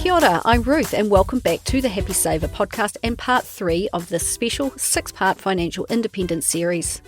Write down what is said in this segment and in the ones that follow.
Kia ora, I'm Ruth and welcome back to the Happy Saver podcast and part 3 of this special 6-part financial independence series.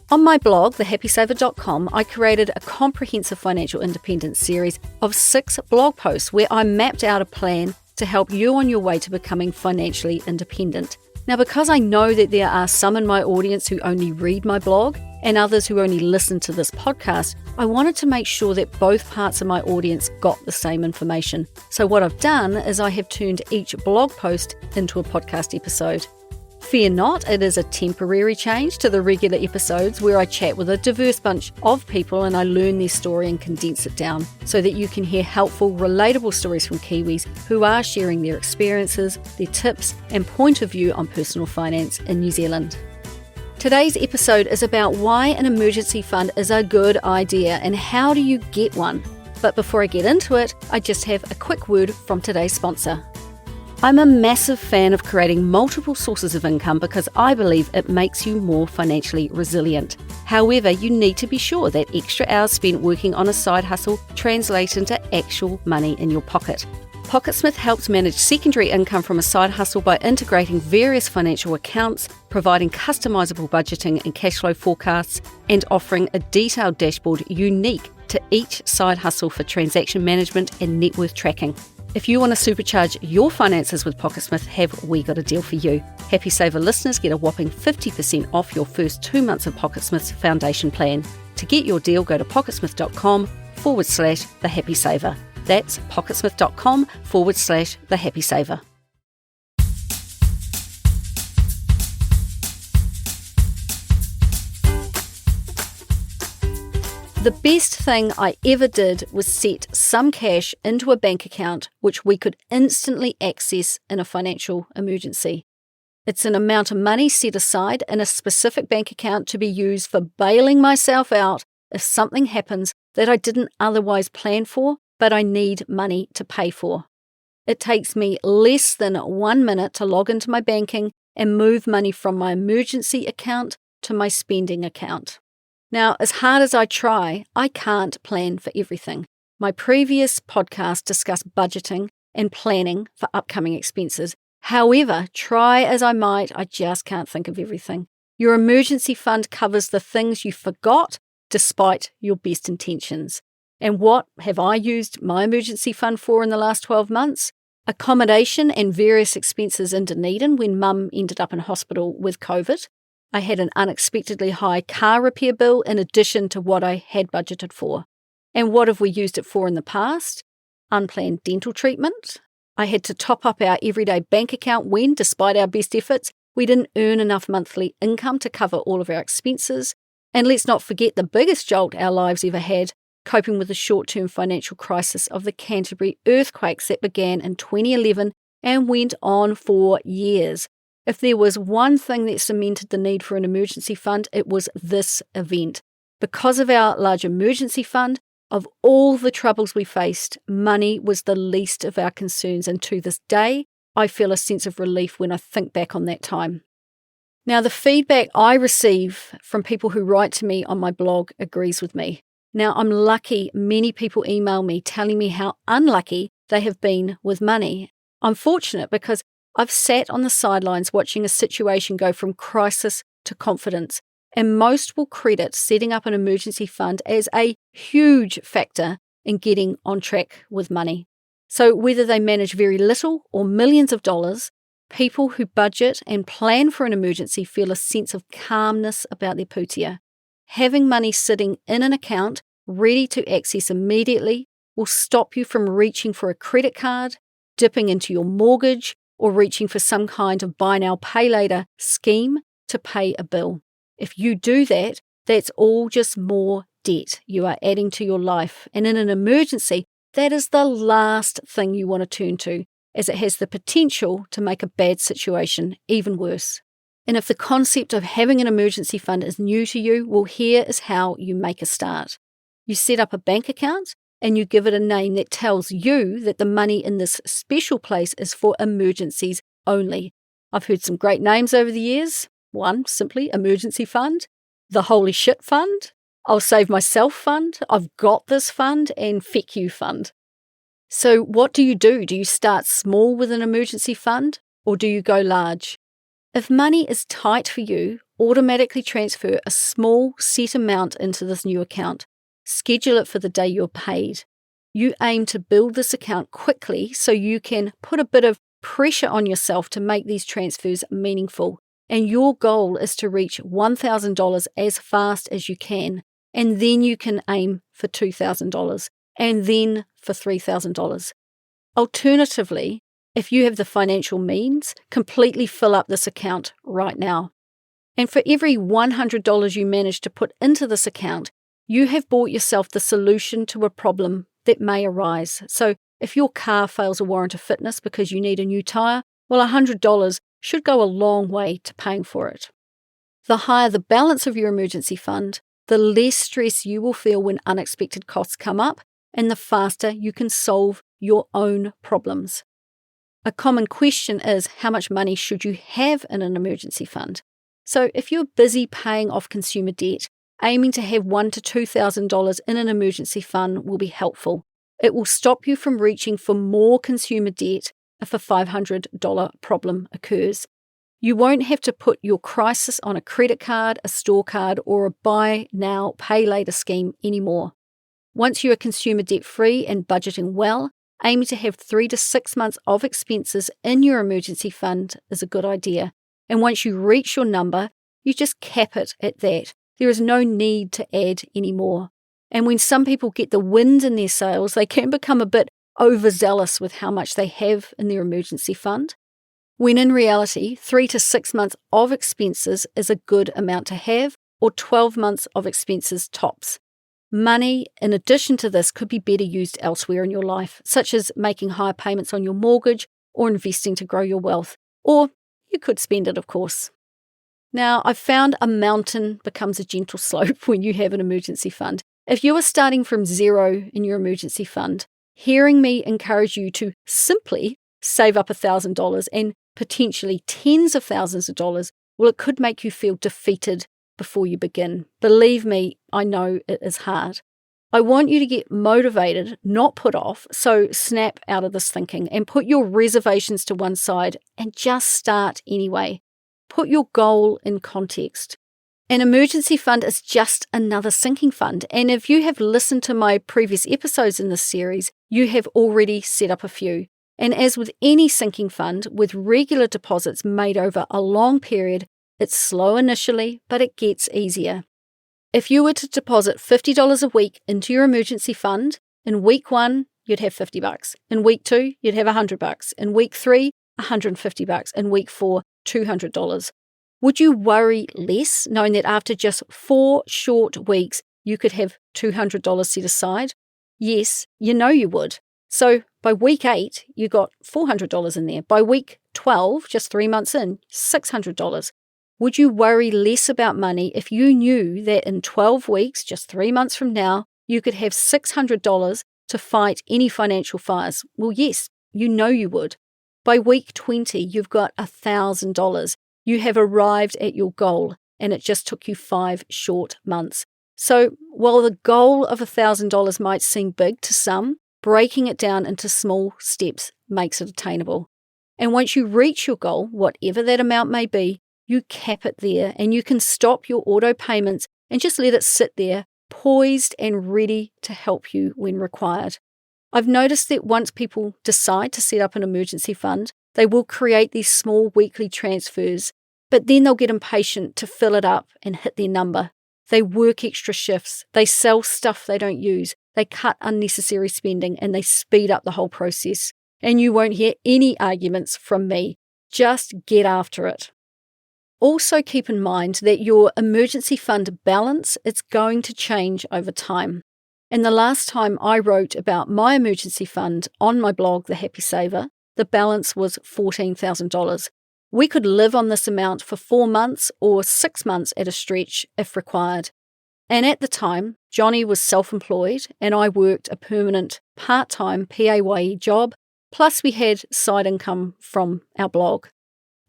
On my blog, thehappysaver.com, I created a comprehensive financial independence series of 6 blog posts where I mapped out a plan to help you on your way to becoming financially independent. Now, because I know that there are some in my audience who only read my blog and others who only listen to this podcast, I wanted to make sure that both parts of my audience got the same information. So what I've done is I have turned each blog post into a podcast episode. Fear not, it is a temporary change to the regular episodes where I chat with a diverse bunch of people and I learn their story and condense it down so that you can hear helpful, relatable stories from Kiwis who are sharing their experiences, their tips and point of view on personal finance in New Zealand. Today's episode is about why an emergency fund is a good idea and how do you get one. But before I get into it, I just have a quick word from today's sponsor. I'm a massive fan of creating multiple sources of income because I believe it makes you more financially resilient. However, you need to be sure that extra hours spent working on a side hustle translate into actual money in your pocket. Pocketsmith helps manage secondary income from a side hustle by integrating various financial accounts, providing customizable budgeting and cash flow forecasts, and offering a detailed dashboard unique to each side hustle for transaction management and net worth tracking. If you want to supercharge your finances with Pocketsmith, have we got a deal for you. Happy Saver listeners get a whopping 50% off your first 2 months of Pocketsmith's foundation plan. To get your deal, go to pocketsmith.com/thehappysaver. That's pocketsmith.com/thehappysaver. The best thing I ever did was set some cash into a bank account which we could instantly access in a financial emergency. It's an amount of money set aside in a specific bank account to be used for bailing myself out if something happens that I didn't otherwise plan for, but I need money to pay for. It takes me less than 1 minute to log into my banking and move money from my emergency account to my spending account. Now, as hard as I try, I can't plan for everything. My previous podcast discussed budgeting and planning for upcoming expenses. However, try as I might, I just can't think of everything. Your emergency fund covers the things you forgot despite your best intentions. And what have I used my emergency fund for in the last 12 months? Accommodation and various expenses in Dunedin when Mum ended up in hospital with COVID. I had an unexpectedly high car repair bill in addition to what I had budgeted for. And what have we used it for in the past? Unplanned dental treatment. I had to top up our everyday bank account when, despite our best efforts, we didn't earn enough monthly income to cover all of our expenses. And let's not forget the biggest jolt our lives ever had, coping with the short-term financial crisis of the Canterbury earthquakes that began in 2011 and went on for years. If there was one thing that cemented the need for an emergency fund, it was this event. Because of our large emergency fund, of all the troubles we faced, money was the least of our concerns, and to this day, I feel a sense of relief when I think back on that time. Now, the feedback I receive from people who write to me on my blog agrees with me. Now, I'm lucky many people email me telling me how unlucky they have been with money. I'm fortunate because I've sat on the sidelines watching a situation go from crisis to confidence, and most will credit setting up an emergency fund as a huge factor in getting on track with money. So whether they manage very little or millions of dollars, people who budget and plan for an emergency feel a sense of calmness about their pūtea. Having money sitting in an account ready to access immediately will stop you from reaching for a credit card, dipping into your mortgage, or reaching for some kind of buy now, pay later scheme to pay a bill. If you do that, that's all just more debt you are adding to your life. And in an emergency, that is the last thing you want to turn to, as it has the potential to make a bad situation even worse. And if the concept of having an emergency fund is new to you, well, here is how you make a start. You set up a bank account and you give it a name that tells you that the money in this special place is for emergencies only. I've heard some great names over the years. One, simply Emergency Fund, the Holy Shit Fund, I'll Save Myself Fund, I've Got This Fund, and Feck You Fund. So what do? Do you start small with an emergency fund or do you go large? If money is tight for you, automatically transfer a small set amount into this new account. Schedule it for the day you're paid. You aim to build this account quickly so you can put a bit of pressure on yourself to make these transfers meaningful. And your goal is to reach $1,000 as fast as you can. And then you can aim for $2,000 and then for $3,000. Alternatively, if you have the financial means, completely fill up this account right now. And for every $100 you manage to put into this account, you have bought yourself the solution to a problem that may arise. So if your car fails a warrant of fitness because you need a new tyre, well, $100 should go a long way to paying for it. The higher the balance of your emergency fund, the less stress you will feel when unexpected costs come up, and the faster you can solve your own problems. A common question is, how much money should you have in an emergency fund? So if you're busy paying off consumer debt, aiming to have $1,000 to $2,000 in an emergency fund will be helpful. It will stop you from reaching for more consumer debt if a $500 problem occurs. You won't have to put your crisis on a credit card, a store card, or a buy now, pay later scheme anymore. Once you are consumer debt free and budgeting well, aiming to have 3 to 6 months of expenses in your emergency fund is a good idea. And once you reach your number, you just cap it at that. There is no need to add any more. And when some people get the wind in their sails, they can become a bit overzealous with how much they have in their emergency fund, when in reality, 3 to 6 months of expenses is a good amount to have, or 12 months of expenses tops. Money, in addition to this, could be better used elsewhere in your life, such as making higher payments on your mortgage or investing to grow your wealth. Or you could spend it, of course. Now, I've found a mountain becomes a gentle slope when you have an emergency fund. If you are starting from zero in your emergency fund, hearing me encourage you to simply save up $1,000 and potentially tens of thousands of dollars, well, it could make you feel defeated before you begin. Believe me, I know it is hard. I want you to get motivated, not put off, so snap out of this thinking and put your reservations to one side and just start anyway. Put your goal in context. An emergency fund is just another sinking fund, and if you have listened to my previous episodes in this series, you have already set up a few. And as with any sinking fund, with regular deposits made over a long period, it's slow initially, but it gets easier. If you were to deposit $50 a week into your emergency fund, in week 1, you'd have $50. In week 2, you'd have $100. In week 3, $150. In week 4, $200. Would you worry less knowing that after just 4 short weeks, you could have $200 set aside? Yes, you know you would. So by week 8, you got $400 in there. By week 12, just 3 months in, $600. Would you worry less about money if you knew that in 12 weeks, just 3 months from now, you could have $600 to fight any financial fires? Well, yes, you know you would. By week 20, you've got $1,000. You have arrived at your goal, and it just took you 5 short months. So while the goal of $1,000 might seem big to some, breaking it down into small steps makes it attainable. And once you reach your goal, whatever that amount may be, you cap it there and you can stop your auto payments and just let it sit there, poised and ready to help you when required. I've noticed that once people decide to set up an emergency fund, they will create these small weekly transfers, but then they'll get impatient to fill it up and hit their number. They work extra shifts, they sell stuff they don't use, they cut unnecessary spending, and they speed up the whole process. And you won't hear any arguments from me. Just get after it. Also keep in mind that your emergency fund balance is going to change over time. And the last time I wrote about my emergency fund on my blog, The Happy Saver, the balance was $14,000. We could live on this amount for 4 months or 6 months at a stretch if required. And at the time, Johnny was self-employed and I worked a permanent part-time PAYE job, plus we had side income from our blog.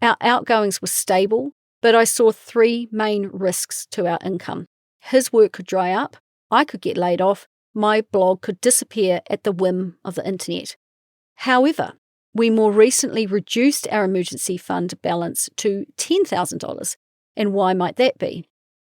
Our outgoings were stable, but I saw 3 main risks to our income. His work could dry up, I could get laid off, my blog could disappear at the whim of the internet. However, we more recently reduced our emergency fund balance to $10,000. And why might that be?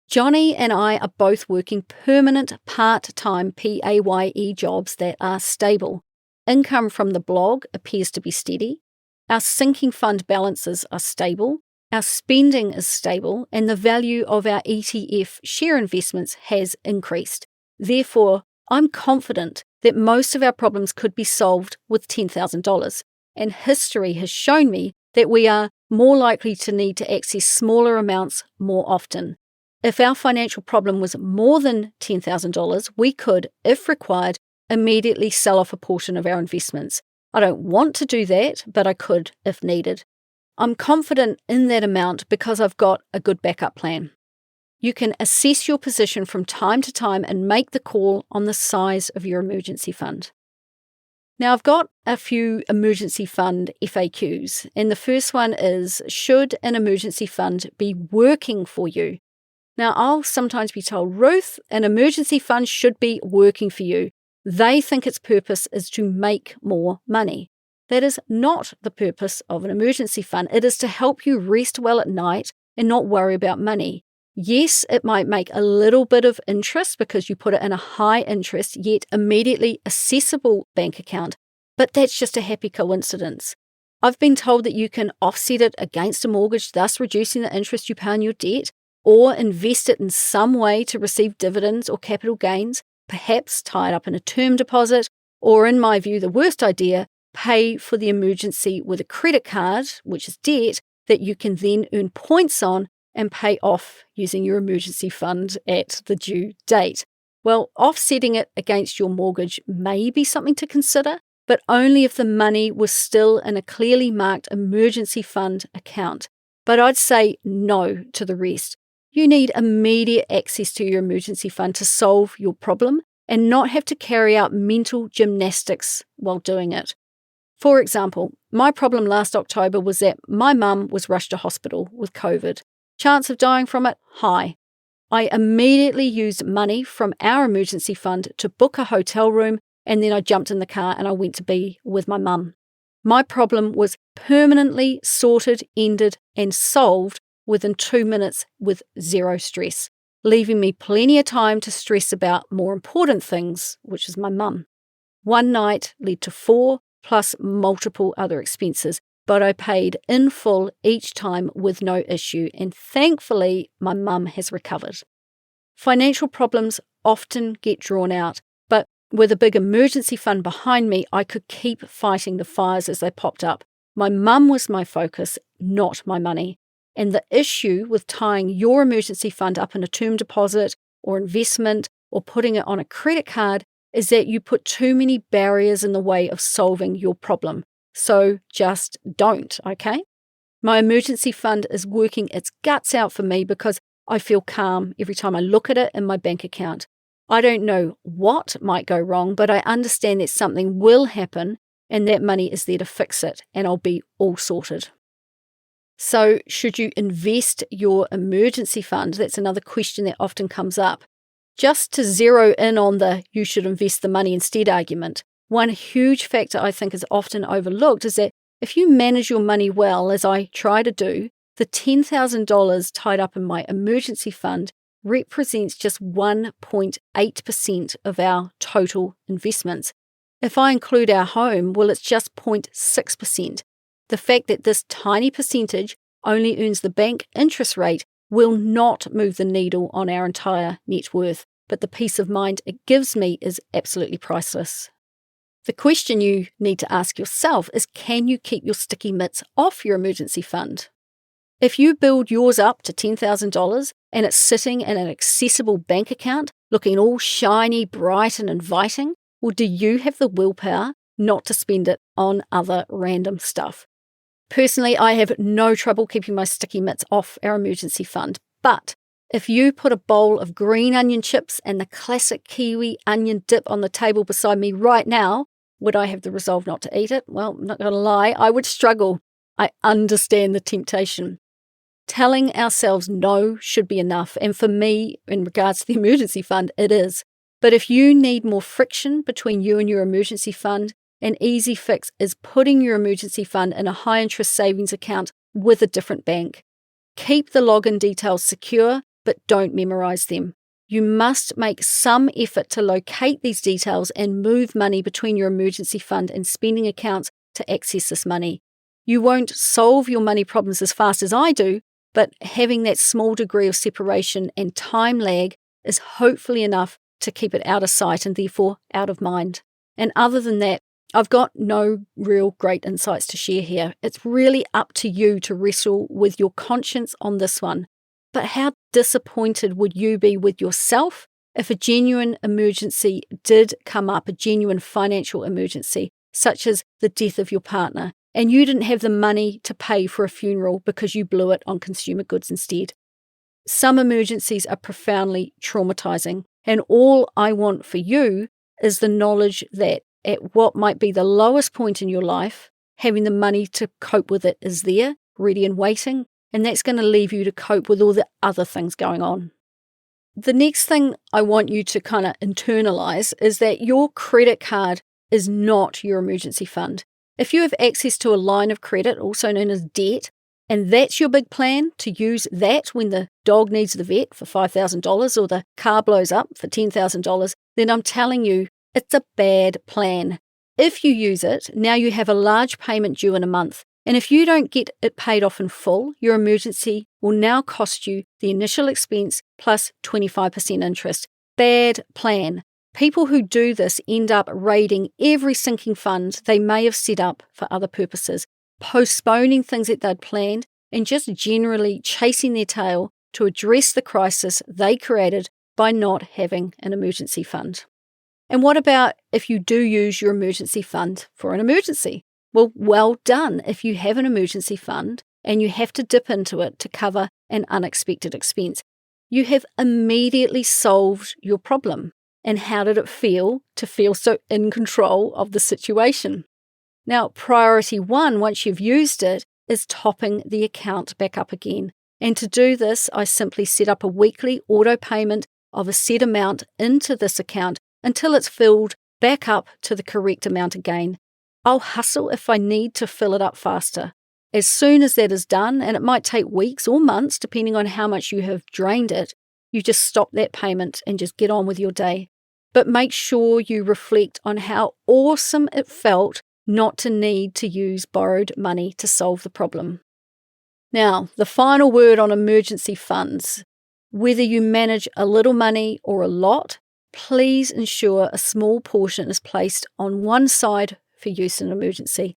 Johnny and I are both working permanent part-time PAYE jobs that are stable. Income from the blog appears to be steady. Our sinking fund balances are stable. Our spending is stable, and the value of our ETF share investments has increased. Therefore, I'm confident that most of our problems could be solved with $10,000, and history has shown me that we are more likely to need to access smaller amounts more often. If our financial problem was more than $10,000, we could, if required, immediately sell off a portion of our investments. I don't want to do that, but I could if needed. I'm confident in that amount because I've got a good backup plan. You can assess your position from time to time and make the call on the size of your emergency fund. Now, I've got a few emergency fund FAQs, and the first one is, should an emergency fund be working for you? Now, I'll sometimes be told, Ruth, an emergency fund should be working for you. They think its purpose is to make more money. That is not the purpose of an emergency fund. It is to help you rest well at night and not worry about money. Yes, it might make a little bit of interest because you put it in a high interest yet immediately accessible bank account, but that's just a happy coincidence. I've been told that you can offset it against a mortgage, thus reducing the interest you pay on your debt, or invest it in some way to receive dividends or capital gains, perhaps tie it up in a term deposit, or in my view, the worst idea, pay for the emergency with a credit card, which is debt, that you can then earn points on and pay off using your emergency fund at the due date. Well, offsetting it against your mortgage may be something to consider, but only if the money was still in a clearly marked emergency fund account. But I'd say no to the rest. You need immediate access to your emergency fund to solve your problem and not have to carry out mental gymnastics while doing it. For example, my problem last October was that my mum was rushed to hospital with COVID. Chance of dying from it? High. I immediately used money from our emergency fund to book a hotel room, and then I jumped in the car and I went to be with my mum. My problem was permanently sorted, ended, and solved within 2 minutes with zero stress, leaving me plenty of time to stress about more important things, which is my mum. One night led to 4, plus multiple other expenses, but I paid in full each time with no issue, and thankfully my mum has recovered. Financial problems often get drawn out, but with a big emergency fund behind me, I could keep fighting the fires as they popped up. My mum was my focus, not my money. And the issue with tying your emergency fund up in a term deposit or investment or putting it on a credit card is that you put too many barriers in the way of solving your problem. So just don't, okay? My emergency fund is working its guts out for me because I feel calm every time I look at it in my bank account. I don't know what might go wrong, but I understand that something will happen and that money is there to fix it, and I'll be all sorted. So should you invest your emergency fund? That's another question that often comes up. Just to zero in on the you should invest the money instead argument, one huge factor I think is often overlooked is that if you manage your money well, as I try to do, the $10,000 tied up in my emergency fund represents just 1.8% of our total investments. If I include our home, well, it's just 0.6%. The fact that this tiny percentage only earns the bank interest rate will not move the needle on our entire net worth, but the peace of mind it gives me is absolutely priceless. The question you need to ask yourself is, can you keep your sticky mitts off your emergency fund? If you build yours up to $10,000 and it's sitting in an accessible bank account, looking all shiny, bright and inviting, well, do you have the willpower not to spend it on other random stuff? Personally, I have no trouble keeping my sticky mitts off our emergency fund, but if you put a bowl of green onion chips and the classic kiwi onion dip on the table beside me right now, would I have the resolve not to eat it? Well, I'm not going to lie, I would struggle. I understand the temptation. Telling ourselves no should be enough, and for me, in regards to the emergency fund, it is. But if you need more friction between you and your emergency fund, an easy fix is putting your emergency fund in a high-interest savings account with a different bank. Keep the login details secure, but don't memorize them. You must make some effort to locate these details and move money between your emergency fund and spending accounts to access this money. You won't solve your money problems as fast as I do, but having that small degree of separation and time lag is hopefully enough to keep it out of sight and therefore out of mind. And other than that, I've got no real great insights to share here. It's really up to you to wrestle with your conscience on this one. But how disappointed would you be with yourself if a genuine emergency did come up, a genuine financial emergency, such as the death of your partner, and you didn't have the money to pay for a funeral because you blew it on consumer goods instead? Some emergencies are profoundly traumatizing, and all I want for you is the knowledge that at what might be the lowest point in your life, having the money to cope with it is there, ready and waiting, and that's going to leave you to cope with all the other things going on. The next thing I want you to kind of internalize is that your credit card is not your emergency fund. If you have access to a line of credit, also known as debt, and that's your big plan to use that when the dog needs the vet for $5,000 or the car blows up for $10,000, then I'm telling you, it's a bad plan. If you use it, now you have a large payment due in a month. And if you don't get it paid off in full, your emergency will now cost you the initial expense plus 25% interest. Bad plan. People who do this end up raiding every sinking fund they may have set up for other purposes, postponing things that they'd planned, and just generally chasing their tail to address the crisis they created by not having an emergency fund. And what about if you do use your emergency fund for an emergency? Well done if you have an emergency fund and you have to dip into it to cover an unexpected expense. You have immediately solved your problem. And how did it feel to feel so in control of the situation? Now, priority one, once you've used it, is topping the account back up again. And to do this, I simply set up a weekly auto payment of a set amount into this account until it's filled back up to the correct amount again. I'll hustle if I need to fill it up faster. As soon as that is done, and it might take weeks or months depending on how much you have drained it, you just stop that payment and just get on with your day. But make sure you reflect on how awesome it felt not to need to use borrowed money to solve the problem. Now, the final word on emergency funds. Whether you manage a little money or a lot, please ensure a small portion is placed on one side for use in an emergency.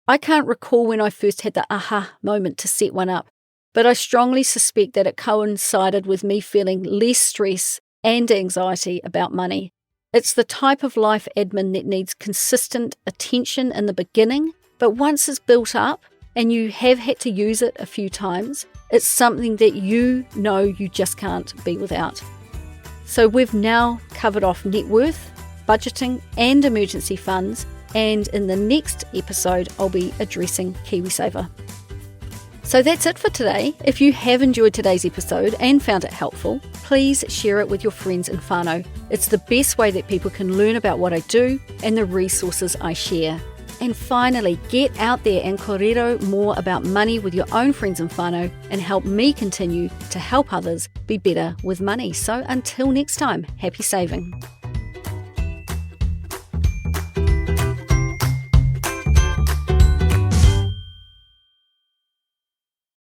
I can't recall when I first had the aha moment to set one up, but I strongly suspect that it coincided with me feeling less stress and anxiety about money. It's the type of life admin that needs consistent attention in the beginning, but once it's built up and you have had to use it a few times, it's something that you know you just can't be without. So we've now covered off net worth, budgeting and emergency funds, and in the next episode I'll be addressing KiwiSaver. So that's it for today. If you have enjoyed today's episode and found it helpful, please share it with your friends in whānau. It's the best way that people can learn about what I do and the resources I share. And finally, get out there and kōrero more about money with your own friends in whānau and help me continue to help others be better with money. So until next time, happy saving.